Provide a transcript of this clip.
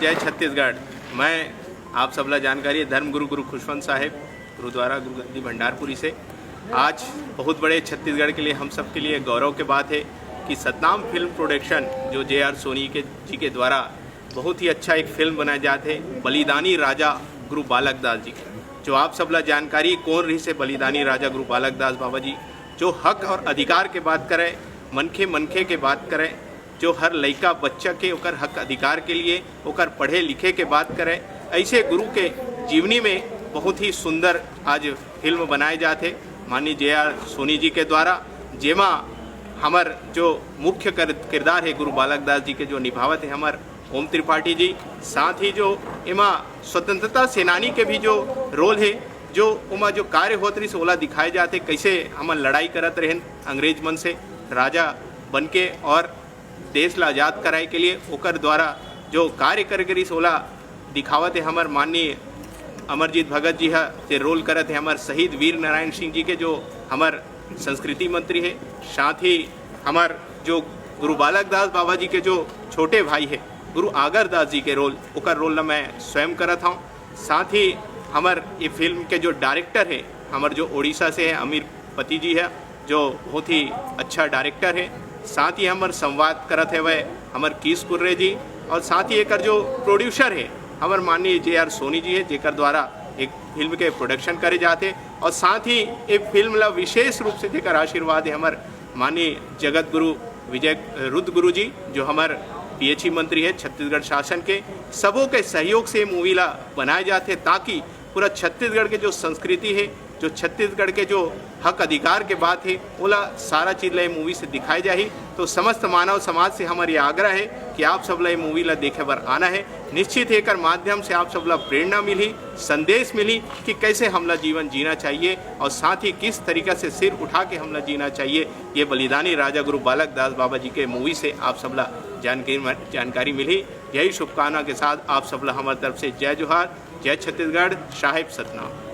जय छत्तीसगढ़। मैं आप सबला जानकारी है धर्मगुरु गुरु खुशवंत साहेब गुरुद्वारा गुरुगद्दी भंडारपुरी से। आज बहुत बड़े छत्तीसगढ़ के लिए हम सब के लिए गौरव की बात है कि सतनाम फिल्म प्रोडक्शन जो जे.आर. सोनी जी के द्वारा बहुत ही अच्छा एक फिल्म बनाए जाते हैं बलिदानी राजा गुरु बालक दास जी की। जो आप सबला जानकारी कौन रही से बलिदानी राजा गुरु बालक दास बाबा जी, जो हक और अधिकार के बात करें, मनखे के बात करें, जो हर लड़का बच्चा के ओकर हक अधिकार के लिए ओकर पढ़े लिखे के बात करें, ऐसे गुरु के जीवनी में बहुत ही सुंदर आज फिल्म बनाए जाते माननीय जे.आर. सोनी जी के द्वारा, जेमा हमार जो मुख्य किरदार है गुरु बालक दास जी के जो निभावत है हमार ओम त्रिपाठी जी, साथ ही जो एमा स्वतंत्रता सेनानी के भी जो रोल है, जो उमा जो कार्य होत रही से ओला दिखाए जाते कैसे हम लड़ाई करत रहें अंग्रेज मन से राजा बन के और देश ला आज़ाद कराए के लिए ओकर द्वारा जो कार्य कर करी सोला दिखावत है हमार माननीय अमरजीत भगत जी है जे रोल करत है हमार शहीद वीर नारायण सिंह जी के जो हमार संस्कृति मंत्री है। साथ ही हमार जो गुरु बालक दास बाबा जी के जो छोटे भाई है गुरु आगर दास जी के रोल ओकर रोल मैं स्वयं करत हूँ। साथ ही हमार ये फिल्म के जो डायरेक्टर है हमार जो उड़ीसा से है अमीर पति जी है जो बहुत ही अच्छा डायरेक्टर है। साथ ही हमार संवाद करत है वह हमार कीस कुर्रे जी, और साथ ही एक जो प्रोड्यूसर है हमार माननीय जे.आर. सोनी जी है जेकर द्वारा एक फिल्म के प्रोडक्शन करे जाते, और साथ ही एक फिल्म ला विशेष रूप से जेकर आशीर्वाद है हमार माननीय जगत गुरु विजय रुद्र गुरु जी जो हमार पीएचई मंत्री है छत्तीसगढ़ शासन के, सबों के सहयोग से मूवी ला बनाए जाते ताकि पूरा छत्तीसगढ़ के जो संस्कृति है, जो छत्तीसगढ़ के जो हक अधिकार के बात है ओला सारा चीज़ ला मूवी से दिखाई जाही। तो समस्त मानव समाज से हमारी आग्रह है कि आप सब ला मूवी ला देखे बर आना है। निश्चित एकर माध्यम से आप सब ला प्रेरणा मिली, संदेश मिली कि कैसे हमला जीवन जीना चाहिए और साथ ही किस तरीक़ा से सिर उठा के हमला जीना चाहिए। ये बलिदानी राजा गुरु बालक दास बाबा जी के मूवी से आप सब ला जानकारी मिली। यही शुभकामना के साथ आप सब ला हमारी तरफ से जय जोहार, जय छत्तीसगढ़, साहिब सतनाम।